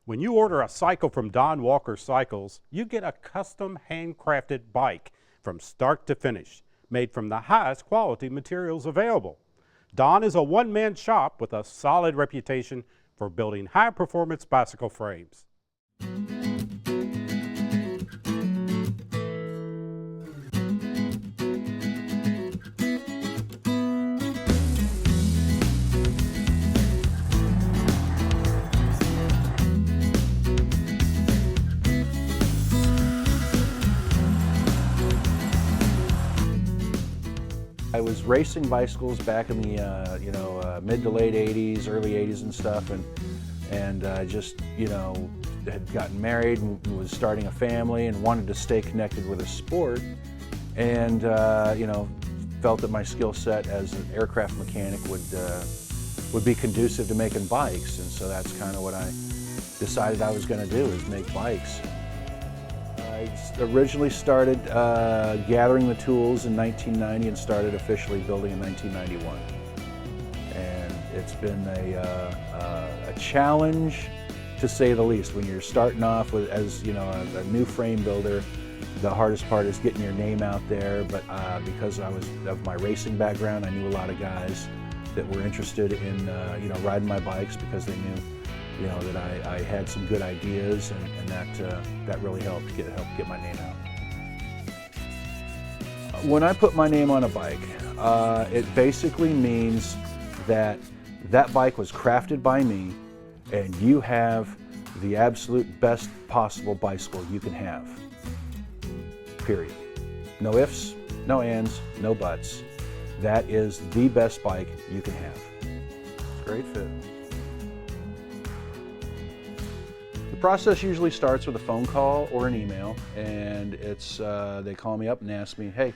When you order a cycle from Don Walker Cycles, you get a custom handcrafted bike from start to finish, made from the highest quality materials available. Don is a one-man shop with a solid reputation for building high-performance bicycle frames. I was racing bicycles back in the mid to late 80s, early 80s and stuff, and just had gotten married and was starting a family and wanted to stay connected with a sport, and felt that my skill set as an aircraft mechanic would be conducive to making bikes, and so that's kind of what I decided I was going to do, is make bikes. I originally started gathering the tools in 1990 and started officially building in 1991. And it's been a challenge, to say the least. When you're starting off with, as a new frame builder, the hardest part is getting your name out there. But because I was of my racing background, I knew a lot of guys that were interested in riding my bikes because they knew that I had some good ideas, and that really helped get my name out. When I put my name on a bike, it basically means that bike was crafted by me, and you have the absolute best possible bicycle you can have. Period. No ifs, no ands, no buts. That is the best bike you can have. Great fit. The process usually starts with a phone call or an email, and it's they call me up and ask me, hey,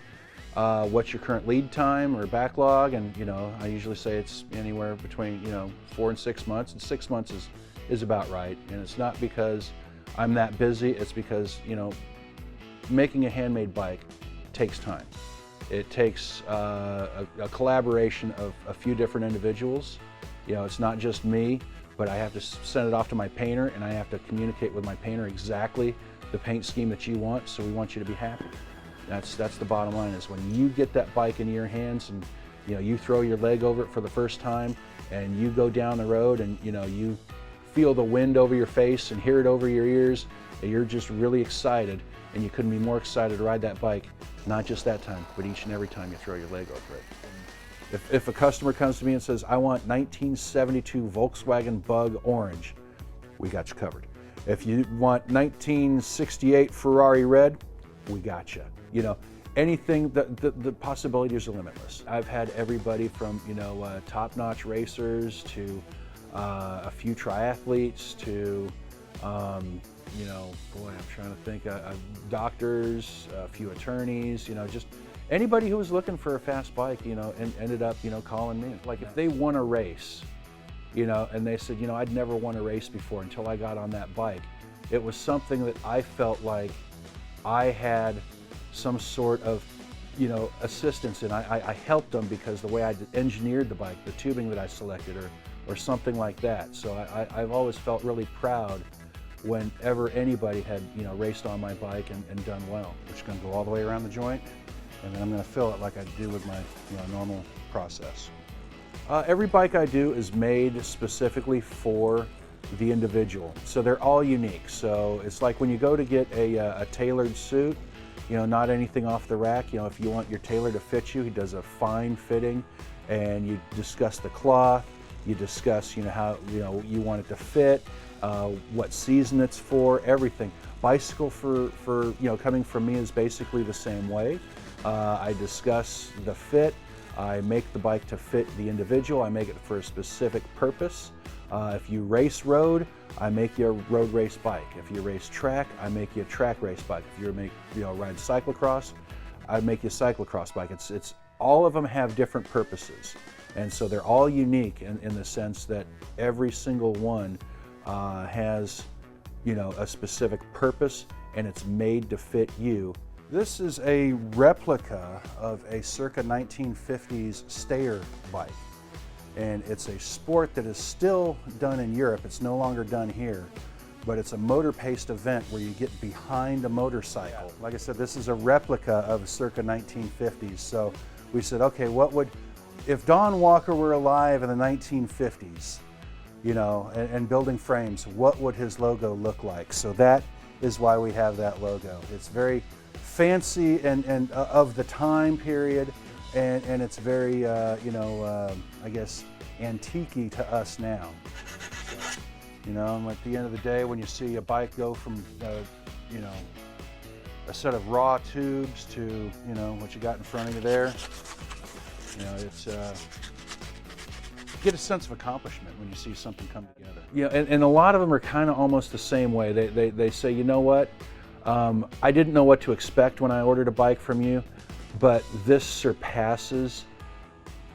what's your current lead time or backlog? And I usually say it's anywhere between 4 and 6 months, and 6 months is about right. And it's not because I'm that busy, it's because making a handmade bike takes time. It takes a collaboration of a few different individuals. It's not just me, but I have to send it off to my painter, and I have to communicate with my painter exactly the paint scheme that you want, so we want you to be happy. That's the bottom line, is when you get that bike in your hands and you throw your leg over it for the first time, and you go down the road and you feel the wind over your face and hear it over your ears, and you're just really excited, and you couldn't be more excited to ride that bike, not just that time, but each and every time you throw your leg over it. If a customer comes to me and says, I want 1972 Volkswagen Bug Orange, we got you covered. If you want 1968 Ferrari Red, we got you. Anything, the possibilities are limitless. I've had everybody from, top-notch racers to a few triathletes to, I'm trying to think, doctors, a few attorneys, just anybody who was looking for a fast bike, and ended up, calling me. Like if they won a race, and they said, I'd never won a race before until I got on that bike. It was something that I felt like I had some sort of, assistance in. I helped them because the way I engineered the bike, the tubing that I selected, or something like that. So I've always felt really proud whenever anybody had, raced on my bike and done well. We're just going to go all the way around the joint, and then I'm going to fill it like I do with my normal process. Every bike I do is made specifically for the individual, so they're all unique. So it's like when you go to get a tailored suit, not anything off the rack. If you want your tailor to fit you, he does a fine fitting, and you discuss the cloth, you discuss how you want it to fit, what season it's for, everything. Bicycle for coming from me is basically the same way. I discuss the fit. I make the bike to fit the individual. I make it for a specific purpose. If you race road, I make you a road race bike. If you race track, I make you a track race bike. If you ride cyclocross, I make you a cyclocross bike. It's all of them have different purposes, and so they're all unique in the sense that every single one has a specific purpose, and it's made to fit you. This is a replica of a circa 1950s stayer bike. And it's a sport that is still done in Europe. It's no longer done here. but it's a motor-paced event where you get behind a motorcycle. Like I said, this is a replica of circa 1950s. So we said, okay, if Don Walker were alive in the 1950s, you know, and building frames, what would his logo look like? So that is why we have that logo. It's very fancy and of the time period, and it's very, I guess, antique-y to us now. So, you know, and at the end of the day, when you see a bike go from, you know, a set of raw tubes to, you know, what you got in front of you there, you know, it's, get a sense of accomplishment when you see something come together. Yeah, and a lot of them are kind of almost the same way. They say, you know what, I didn't know what to expect when I ordered a bike from you, but this surpasses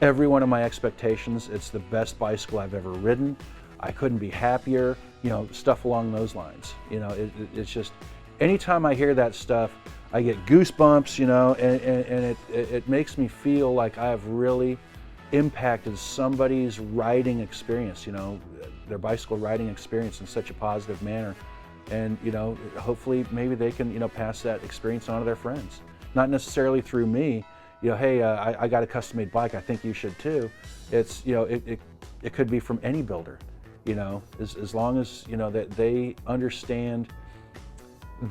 every one of my expectations. It's the best bicycle I've ever ridden. I couldn't be happier, you know, stuff along those lines. You know, it's just, anytime I hear that stuff, I get goosebumps, you know, and it makes me feel like I've really impacted somebody's riding experience, you know, their bicycle riding experience in such a positive manner. And, you know, hopefully maybe they can, you know, pass that experience on to their friends. Not necessarily through me, you know, hey, I got a custom-made bike, I think you should too. It's, you know, it could be from any builder, you know, as long as, you know, that they understand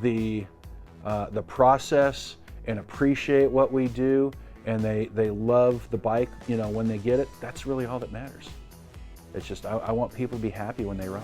the process and appreciate what we do, and they love the bike, you know, when they get it. That's really all that matters. It's just, I want people to be happy when they ride.